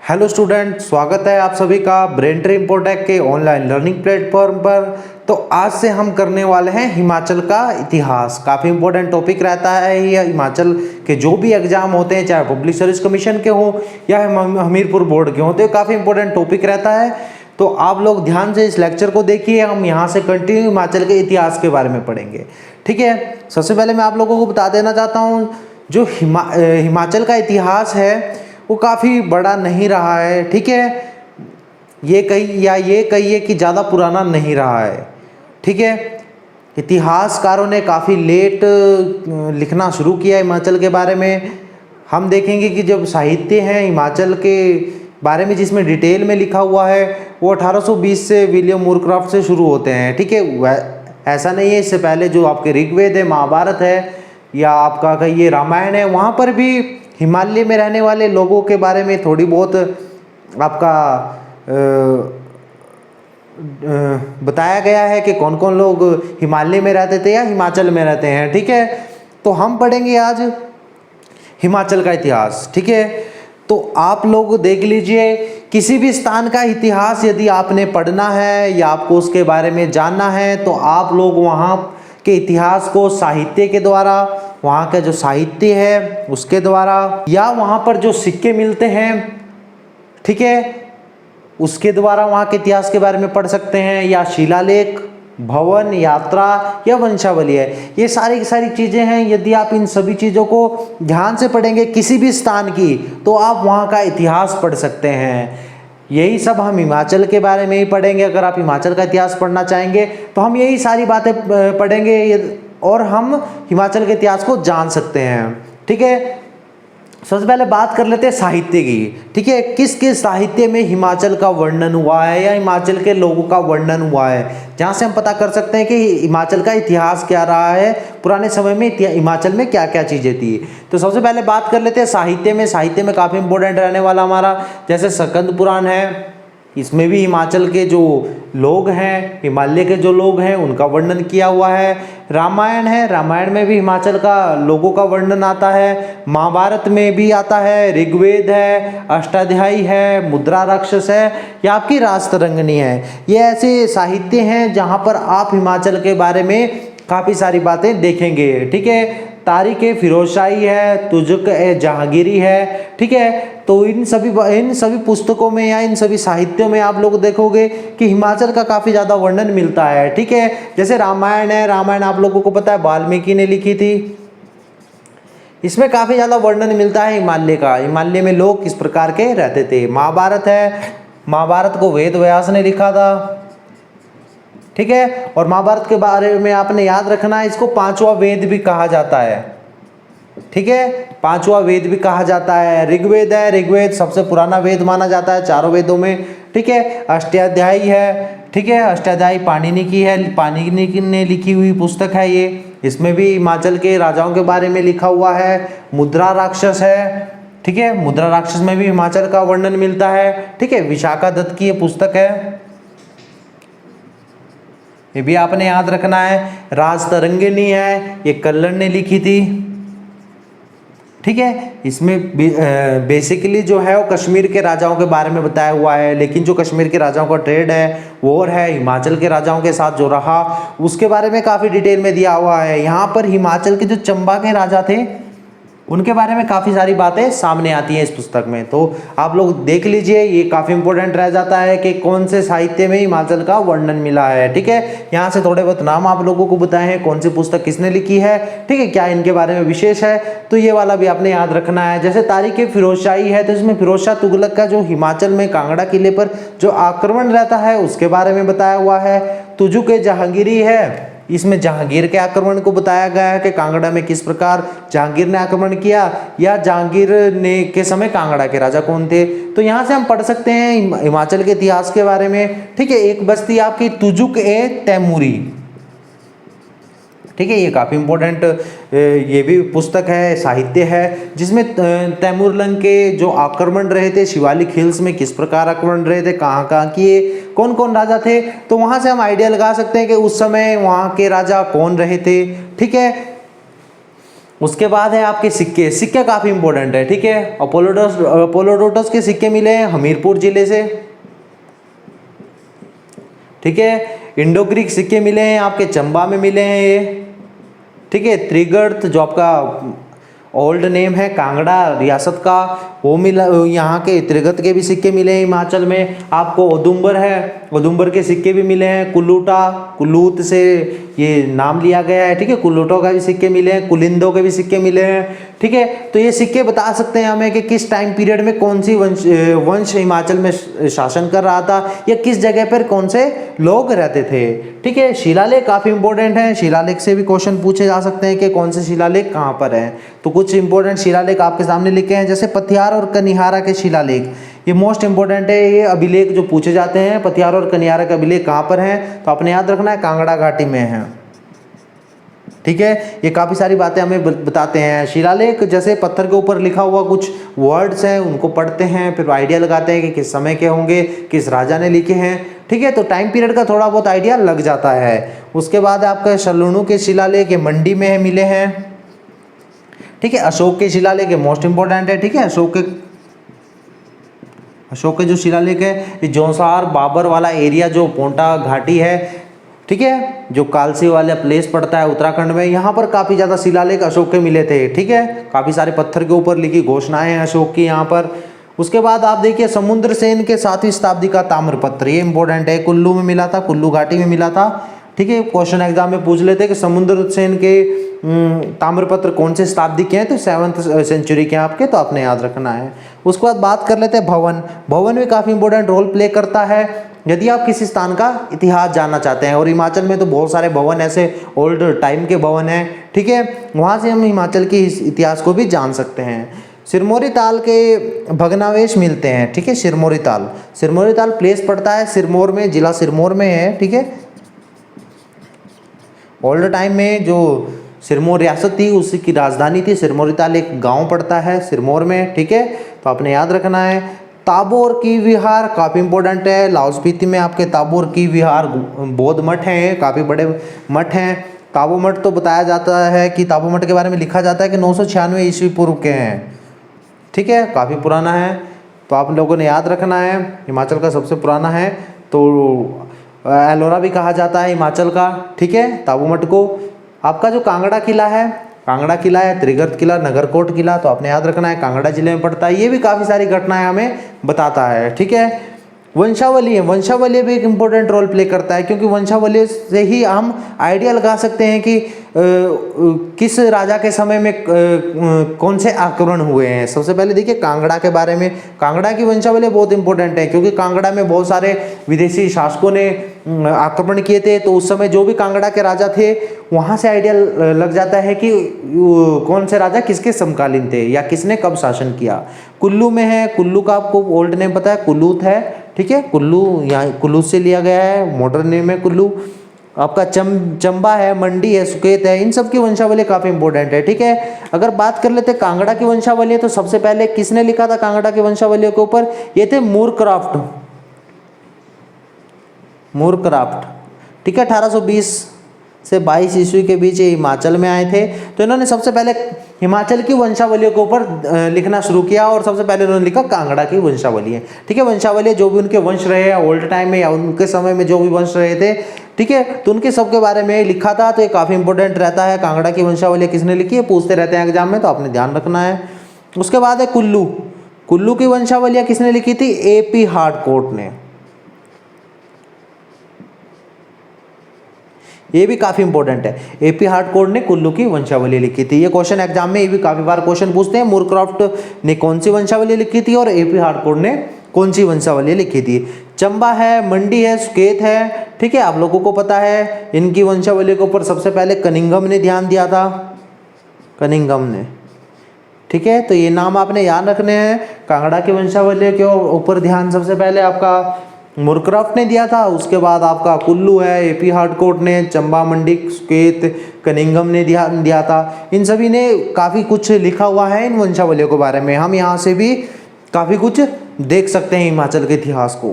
Hello student, स्वागत है आप सभी का ब्रेन ट्रेन इंपोटेक के ऑनलाइन लर्निंग प्लेटफॉर्म पर। तो आज से हम करने वाले हैं हिमाचल का इतिहास। काफ़ी इंपॉर्टेंट टॉपिक रहता है ये। हिमाचल के जो भी एग्जाम होते हैं, चाहे पब्लिक सर्विस कमीशन के हों या हमीरपुर बोर्ड के हों, तो काफ़ी इंपॉर्टेंट टॉपिक रहता है। तो आप लोग ध्यान से इस लेक्चर को देखिए। हम यहाँ से कंटिन्यू हिमाचल के इतिहास के बारे में पढ़ेंगे, ठीक है। सबसे पहले मैं आप लोगों को बता देना चाहता हूँ, जो हिमाचल का इतिहास है वो काफ़ी बड़ा नहीं रहा है, ठीक है। ये कहिए कि ज़्यादा पुराना नहीं रहा है, ठीक है। इतिहासकारों ने काफ़ी लेट लिखना शुरू किया हिमाचल के बारे में। हम देखेंगे कि जब साहित्य है हिमाचल के बारे में जिसमें डिटेल में लिखा हुआ है वो 1820 से विलियम मूरक्राफ्ट से शुरू होते हैं, ठीक है। ऐसा नहीं है, इससे पहले जो आपके ऋग्वेद है, महाभारत है या आपका कहिए रामायण है, वहाँ पर भी हिमालय में रहने वाले लोगों के बारे में थोड़ी बहुत आपका बताया गया है कि कौन कौन लोग हिमालय में रहते थे या हिमाचल में रहते हैं, ठीक है। तो हम पढ़ेंगे आज हिमाचल का इतिहास, ठीक है। तो आप लोग देख लीजिए, किसी भी स्थान का इतिहास यदि आपने पढ़ना है या आपको उसके बारे में जानना है तो आप लोग वहाँ के इतिहास को साहित्य के द्वारा, वहाँ का जो साहित्य है उसके द्वारा, या वहाँ पर जो सिक्के मिलते हैं, ठीक है, उसके द्वारा वहाँ के इतिहास के बारे में पढ़ सकते हैं, या शिलालेख, भवन, यात्रा या वंशावली है। ये सारी की सारी चीज़ें हैं। यदि आप इन सभी चीज़ों को ध्यान से पढ़ेंगे किसी भी स्थान की, तो आप वहाँ का इतिहास पढ़ सकते हैं। यही सब हम हिमाचल के बारे में ही पढ़ेंगे। अगर आप हिमाचल का इतिहास पढ़ना चाहेंगे तो हम यही सारी बातें पढ़ेंगे और हम हिमाचल के इतिहास को जान सकते हैं, ठीक है। सबसे पहले बात कर लेते हैं साहित्य की, ठीक है। किस किस साहित्य में हिमाचल का वर्णन हुआ है या हिमाचल के लोगों का वर्णन हुआ है, जहाँ से हम पता कर सकते हैं कि हिमाचल का इतिहास क्या रहा है, पुराने समय में हिमाचल में क्या क्या चीज़ें थी। तो सबसे पहले बात कर लेते हैं साहित्य में। साहित्य में काफ़ी इंपॉर्टेंट रहने वाला हमारा, जैसे स्कंद पुराण है, इसमें भी हिमाचल के जो लोग हैं, हिमालय के जो लोग हैं, उनका वर्णन किया हुआ है। रामायण है, रामायण में भी हिमाचल का लोगों का वर्णन आता है। महाभारत में भी आता है, ऋग्वेद है, अष्टाध्यायी है, मुद्रा राक्षस है या आपकी राजतरंगिणी है। ये ऐसे साहित्य हैं जहाँ पर आप हिमाचल के बारे में काफ़ी सारी बातें देखेंगे, ठीक है। तारीख फिरोजशाही है, तुजुक ए जहांगीरी है, ठीक है। तो इन सभी पुस्तकों में या इन सभी साहित्यों में आप लोग देखोगे कि हिमाचल का काफ़ी ज़्यादा वर्णन मिलता है, ठीक है। जैसे रामायण है, रामायण आप लोगों को पता है वाल्मीकि ने लिखी थी। इसमें काफ़ी ज़्यादा वर्णन मिलता है हिमालय का, हिमालय में लोग किस प्रकार के रहते थे। महाभारत है, महाभारत को वेद व्यास ने लिखा था, ठीक है। और महाभारत के बारे में आपने याद रखना है, इसको पांचवा वेद भी कहा जाता है, ठीक है। पांचवा वेद भी कहा जाता है। ऋग्वेद है, ऋग्वेद सबसे पुराना वेद माना जाता है चारों वेदों में, ठीक है। अष्टाध्यायी है, ठीक है, अष्टाध्यायी पाणिनि की है, पाणिनि ने लिखी हुई पुस्तक है ये। इसमें भी हिमाचल के राजाओं के बारे में लिखा हुआ है। मुद्रा राक्षस है, ठीक है, मुद्रा राक्षस में भी हिमाचल का वर्णन मिलता है, ठीक है। विशाखा दत्त की ये पुस्तक है, ये भी आपने याद रखना है। राजतरंगिणी है, ये कल्लर ने लिखी थी, ठीक है। इसमें बेसिकली जो है वो कश्मीर के राजाओं के बारे में बताया हुआ है, लेकिन जो कश्मीर के राजाओं का ट्रेड है वॉर है हिमाचल के राजाओं के साथ जो रहा, उसके बारे में काफ़ी डिटेल में दिया हुआ है। यहाँ पर हिमाचल के जो चंबा के राजा थे उनके बारे में काफ़ी सारी बातें सामने आती हैं इस पुस्तक में। तो आप लोग देख लीजिए, ये काफ़ी इंपॉर्टेंट रह जाता है कि कौन से साहित्य में हिमाचल का वर्णन मिला है, ठीक है। यहाँ से थोड़े बहुत नाम आप लोगों को बताए हैं, कौन सी पुस्तक किसने लिखी है, ठीक है, क्या इनके बारे में विशेष है, तो ये वाला भी आपने याद रखना है। जैसे तारीख फिरोजशाही है, तो इसमें फिरोज शाह तुगलक का जो हिमाचल में कांगड़ा किले पर जो आक्रमण रहता है उसके बारे में बताया हुआ है। तुजुक ए जहांगीरी है, इसमें जहांगीर के आक्रमण को बताया गया है कि कांगड़ा में किस प्रकार जहांगीर ने आक्रमण किया, या जहांगीर ने के समय कांगड़ा के राजा कौन थे। तो यहाँ से हम पढ़ सकते हैं हिमाचल के इतिहास के बारे में, ठीक है। एक बस्ती आपकी तुजुक ए तैमूरी, ठीक है, ये काफ़ी इंपॉर्टेंट ये भी पुस्तक है, साहित्य है, जिसमें तैमूरलंग के जो आक्रमण रहे थे शिवालिक हिल्स में, किस प्रकार आक्रमण रहे थे, कहाँ कहाँ किए, कौन कौन राजा थे। तो वहाँ से हम आइडिया लगा सकते हैं कि उस समय वहाँ के राजा कौन रहे थे, ठीक है। उसके बाद है आपके सिक्के। सिक्के काफ़ी इंपॉर्टेंट है, ठीक है। अपोलोडोटस के सिक्के मिले हैं हमीरपुर जिले से, ठीक है। इंडो ग्रीक सिक्के मिले हैं आपके चंबा में मिले हैं ये, ठीक है। त्रिगर्त जो आपका ओल्ड नेम है कांगड़ा रियासत का, वो मिला। यहाँ के त्रिगर्त के भी सिक्के मिले हैं हिमाचल में आपको। उदुम्बर है, उदुम्बर के सिक्के भी मिले हैं। कुल्लूटा, कुल्लूत से ये नाम लिया गया है, ठीक है। कुल्लूटों का भी सिक्के मिले हैं, कुलिंदों के भी सिक्के मिले हैं, ठीक है। तो ये सिक्के बता सकते हैं हमें कि किस टाइम पीरियड में कौन सी वंश हिमाचल में शासन कर रहा था, या किस जगह पर कौन से लोग रहते थे, ठीक है। शिलालेख काफ़ी इंपॉर्टेंट है, शिलालेख से भी क्वेश्चन पूछे जा सकते हैं कि कौन से शिलालेख कहाँ पर हैं। तो कुछ इंपॉर्टेंट शिलालेख आपके सामने लिखे हैं, जैसे पथियार और कनिहारा के शिलालेख, ये मोस्ट इंपॉर्टेंट है। ये अभिलेख जो पूछे जाते हैं, पथियार और कनिहारा के अभिलेख कहाँ पर हैं, तो आपने याद रखना है कांगड़ा घाटी में है, ठीक है। ये काफ़ी सारी बातें हमें बताते हैं। शिलालेख जैसे पत्थर के ऊपर लिखा हुआ कुछ वर्ड्स हैं, उनको पढ़ते हैं, फिर आइडिया लगाते हैं कि किस समय के होंगे, किस राजा ने लिखे हैं, ठीक है। तो टाइम पीरियड का थोड़ा बहुत आइडिया लग जाता है। उसके बाद आपका सलूणु के शिलालेख मंडी में मिले हैं, ठीक है। अशोक के शिलालेख मोस्ट इंपॉर्टेंट है, ठीक है। अशोक के जो शिलालेख है, ये जौनसार बाबर वाला एरिया जो पोंटा घाटी है, ठीक है, जो कालसी वाला प्लेस पड़ता है उत्तराखंड में, यहाँ पर काफ़ी ज़्यादा शिलालेख अशोक के मिले थे, ठीक है। काफ़ी सारे पत्थर के ऊपर लिखी घोषणाएं हैं अशोक की यहाँ पर। उसके बाद आप देखिए समुद्र सेन के 7वीं शताब्दी का ताम्रपत्र, ये इंपॉर्टेंट है। कुल्लू में मिला था, कुल्लू घाटी में मिला था, ठीक है। क्वेश्चन एग्जाम में पूछ लेते हैं कि समुद्र सेन के ताम्रपत्र कौन से शताब्दी के हैं, तो 7th सेंचुरी के हैं आपके, तो आपने याद रखना है। उसके बाद बात कर लेते हैं भवन। भवन भी काफ़ी इंपॉर्टेंट रोल प्ले करता है यदि आप किसी स्थान का इतिहास जानना चाहते हैं। और हिमाचल में तो बहुत सारे भवन ऐसे ओल्ड टाइम के भवन हैं, ठीक है। वहाँ से हम हिमाचल के इतिहास को भी जान सकते हैं। सिरमौरी ताल के भग्नावशेष मिलते हैं, ठीक है। सिरमौरी ताल प्लेस पड़ता है सिरमौर में, जिला सिरमौर में है, ठीक है। ओल्ड टाइम में जो सिरमौर रियासत थी उसी की राजधानी थी सिरमौरी ताल, एक गांव पड़ता है सिरमौर में, ठीक है। तो आपने याद रखना है। ताबोर की विहार काफ़ी इंपॉर्टेंट है। लाहौल स्पीति में आपके ताबोर की विहार बौद्ध मठ हैं, काफ़ी बड़े मठ हैं। ताबो मठ तो बताया जाता है कि ताबो मठ के बारे में लिखा जाता है कि 996 ईस्वी पूर्व के हैं, ठीक है, काफ़ी पुराना है। तो आप लोगों ने याद रखना है, हिमाचल का सबसे पुराना है। तो एलोरा भी कहा जाता है हिमाचल का, ठीक है, ताबो मठ को। आपका जो कांगड़ा किला है, त्रिगर्त किला, नगरकोट किला, तो आपने याद रखना है कांगड़ा जिले में पड़ता है। ये भी काफ़ी सारी घटनाएं हमें बताता है, ठीक है। वंशावली भी एक इम्पोर्टेंट रोल प्ले करता है, क्योंकि वंशावली से ही हम आइडिया लगा सकते हैं कि किस राजा के समय में कौन से आक्रमण हुए हैं। सबसे पहले देखिए कांगड़ा के बारे में, कांगड़ा की वंशावली बहुत इंपॉर्टेंट है, क्योंकि कांगड़ा में बहुत सारे विदेशी शासकों ने आक्रमण किए थे। तो उस समय जो भी कांगड़ा के राजा थे, वहाँ से आइडिया लग जाता है कि कौन से राजा किसके समकालीन थे या किसने कब शासन किया। कुल्लू में है, कुल्लू का आपको ओल्ड नेम पता है, कुल्लूत है, ठीक है। कुल्लू यहाँ कुल्लू से लिया गया है, मॉडर्न नेम है कुल्लू। आपका चंबा है, मंडी है, सुकेत है, इन सब की वंशावली काफ़ी इंपॉर्टेंट है, ठीक है। अगर बात कर लेते हैं कांगड़ा की वंशावली, तो सबसे पहले किसने लिखा था कांगड़ा की वंशावली के ऊपर, ये थे मूरक्राफ्ट, ठीक है। 1820 से 22 ईस्वी के बीच ये हिमाचल में आए थे। तो इन्होंने सबसे पहले हिमाचल की वंशावलियों के ऊपर लिखना शुरू किया, और सबसे पहले उन्होंने लिखा कांगड़ा की वंशावली है, ठीक है। वंशावली जो भी उनके वंश रहे हैं ओल्ड टाइम में या उनके समय में जो भी वंश रहे थे, ठीक है, तो उनके सबके बारे में लिखा था। तो ये काफ़ी इंपॉर्टेंट रहता है। कांगड़ा की वंशावली किसने लिखी है, पूछते रहते हैं एग्जाम में, तो आपने ध्यान रखना है। उसके बाद है कुल्लू की वंशावलियाँ किसने लिखी थी, AP हार्डकोर्ट ने। ये भी काफ़ी इंपॉर्टेंट है, AP हार्डकोर्ट ने कुल्लू की वंशावली लिखी थी। ये क्वेश्चन एग्जाम में ये भी काफ़ी बार क्वेश्चन पूछते हैं, मूरक्राफ्ट ने कौन सी वंशावली लिखी थी और AP हार्डकोर्ट ने कौन सी वंशावली लिखी थी। चंबा है, मंडी है, सुकेत है, ठीक है, आप लोगों को पता है। इनकी वंशावली के ऊपर सबसे पहले कनिंघम ने ध्यान दिया था, कनिंघम ने, ठीक है। तो ये नाम आपने याद रखने हैं। कांगड़ा की वंशावली के ऊपर ध्यान सबसे पहले आपका मूरक्राफ्ट ने दिया था, उसके बाद आपका कुल्लू है, AP हार्डकोर्ट ने, चंबा, मंडी, सुकेत, कनिंघम ने ध्यान दिया था। इन सभी ने काफ़ी कुछ लिखा हुआ है इन वंशावलियों के बारे में। हम यहाँ से भी काफ़ी कुछ देख सकते हैं हिमाचल के इतिहास को।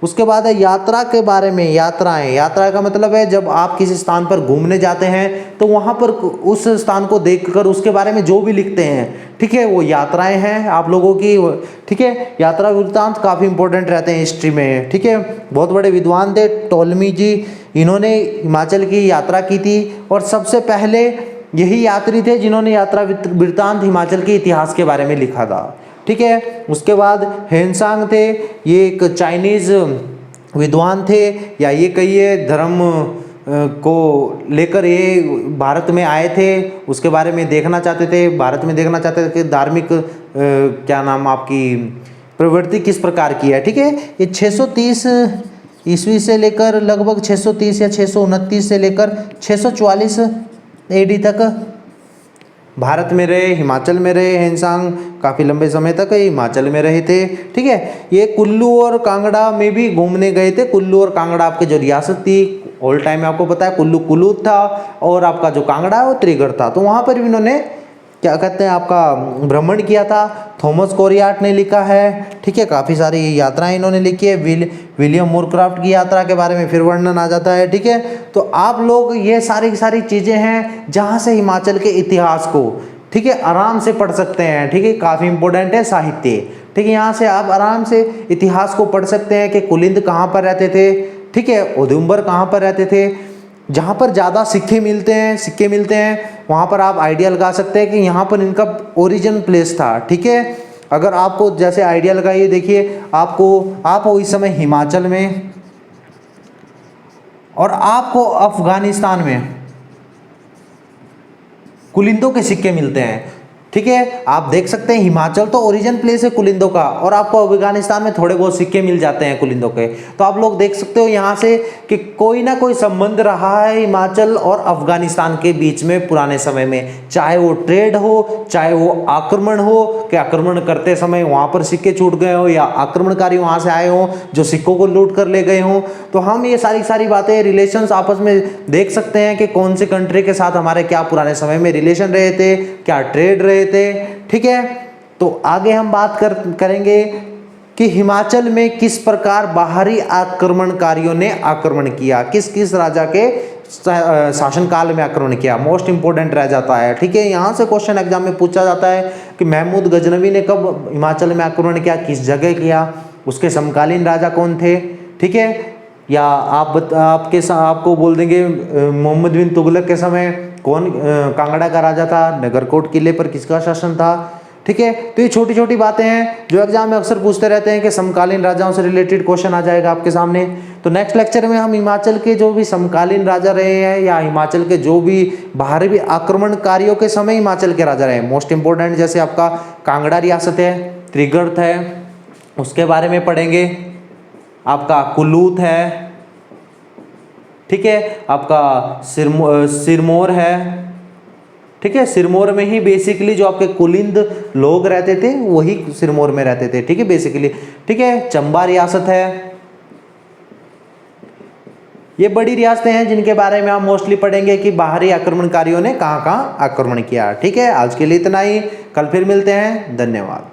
उसके बाद है यात्रा के बारे में। यात्राएं, यात्रा का मतलब है जब आप किसी स्थान पर घूमने जाते हैं तो वहाँ पर उस स्थान को देखकर उसके बारे में जो भी लिखते हैं, ठीक है, वो यात्राएं हैं आप लोगों की, ठीक है। यात्रा वृत्तांत काफ़ी इंपॉर्टेंट रहते हैं हिस्ट्री में, ठीक है। बहुत बड़े विद्वान थे टॉलमी जी, इन्होंने हिमाचल की यात्रा की थी और सबसे पहले यही यात्री थे जिन्होंने यात्रा वृत्तांत हिमाचल के इतिहास के बारे में लिखा था, ठीक है। उसके बाद हेनसांग थे, ये एक चाइनीज़ विद्वान थे, या ये कहिए धर्म को लेकर ये भारत में आए थे, उसके बारे में देखना चाहते थे, भारत में देखना चाहते थे कि धार्मिक क्या नाम आपकी प्रवृत्ति किस प्रकार की है, ठीक है। ये 630 ईस्वी से लेकर लगभग 630 या 629 से लेकर 644 AD तक भारत में रहे, हिमाचल में रहे। हेनसांग काफ़ी लंबे समय तक हिमाचल में रहे थे, ठीक है। ये कुल्लू और कांगड़ा में भी घूमने गए थे। कुल्लू और कांगड़ा आपकी जो रियासत थी ऑल टाइम आपको पता है, कुल्लू कुलूत था और आपका जो कांगड़ा है वो त्रिगढ़ था। तो वहाँ पर भी इन्होंने क्या कहते हैं आपका भ्रमण किया था। थॉमस कोरियाट ने लिखा है, ठीक है, काफ़ी सारी यात्राएं इन्होंने लिखी है। विलियम मोरक्राफ्ट की यात्रा के बारे में फिर वर्णन आ जाता है, ठीक है। तो आप लोग ये सारी चीज़ें हैं जहाँ से हिमाचल के इतिहास को, ठीक है, आराम से पढ़ सकते हैं, ठीक है। काफ़ी इंपॉर्टेंट है साहित्य, ठीक है। यहाँ से आप आराम से इतिहास को पढ़ सकते हैं कि कुलिंद कहाँ पर रहते थे, ठीक है, औदुंबर कहाँ पर रहते थे। जहाँ पर ज़्यादा सिक्के मिलते हैं वहाँ पर आप आइडिया लगा सकते हैं कि यहाँ पर इनका ओरिजिन प्लेस था, ठीक है। अगर आपको जैसे आइडिया लगाइए, देखिए आप हो इस समय हिमाचल में और आपको अफगानिस्तान में कुलिंदों के सिक्के मिलते हैं, ठीक है। आप देख सकते हैं हिमाचल तो ओरिजिन प्लेस है कुलिंदों का और आपको अफगानिस्तान में थोड़े बहुत सिक्के मिल जाते हैं कुलिंदों के। तो आप लोग देख सकते हो यहाँ से कि कोई ना कोई संबंध रहा है हिमाचल और अफगानिस्तान के बीच में पुराने समय में, चाहे वो ट्रेड हो, चाहे वो आक्रमण हो कि आक्रमण करते समय वहाँ पर सिक्के छूट गए हो या आक्रमणकारी वहाँ से आए हों जो सिक्कों को लूट कर ले गए हों। तो हम ये सारी बातें रिलेशंस आपस में देख सकते हैं कि कौन सी कंट्री के साथ हमारे क्या पुराने समय में रिलेशन रहे थे, क्या ट्रेड रहे थे, ठीक है। तो आगे हम बात करेंगे कि हिमाचल में किस प्रकार बाहरी आक्रमणकारियों ने आक्रमण किया, किस किस राजा के शासनकाल में आक्रमण किया। मोस्ट इंपोर्टेंट रह जाता है, ठीक है। यहाँ से क्वेश्चन एग्जाम में पूछा जाता है कि महमूद गजनवी ने कब हिमाचल में आक्रमण किया, किस जगह किया, उसके समकालीन राजा कौन थे, ठीक है। या आपको बोल देंगे मोहम्मद बिन तुगलक के समय कौन कांगड़ा का राजा था, नगरकोट किले पर किसका शासन था, ठीक है। तो ये छोटी छोटी बातें हैं जो एग्जाम में अक्सर पूछते रहते हैं कि समकालीन राजाओं से रिलेटेड क्वेश्चन आ जाएगा आपके सामने। तो नेक्स्ट लेक्चर में हम हिमाचल के जो भी समकालीन राजा रहे हैं या हिमाचल के जो भी बाहरी आक्रमणकारियों के समय हिमाचल के राजा रहे हैं, मोस्ट इंपोर्टेंट जैसे आपका कांगड़ा रियासत है, त्रिगढ़ है, उसके बारे में पढ़ेंगे। आपका कुलूत है, ठीक है, आपका सिरमौर है, ठीक है। सिरमौर में ही बेसिकली जो आपके कुलिंद लोग रहते थे वही सिरमौर में रहते थे, ठीक है, बेसिकली, ठीक है। चंबा रियासत है। ये बड़ी रियासतें हैं जिनके बारे में आप मोस्टली पढ़ेंगे कि बाहरी आक्रमणकारियों ने कहाँ कहाँ आक्रमण किया, ठीक है। आज के लिए इतना ही, कल फिर मिलते हैं, धन्यवाद।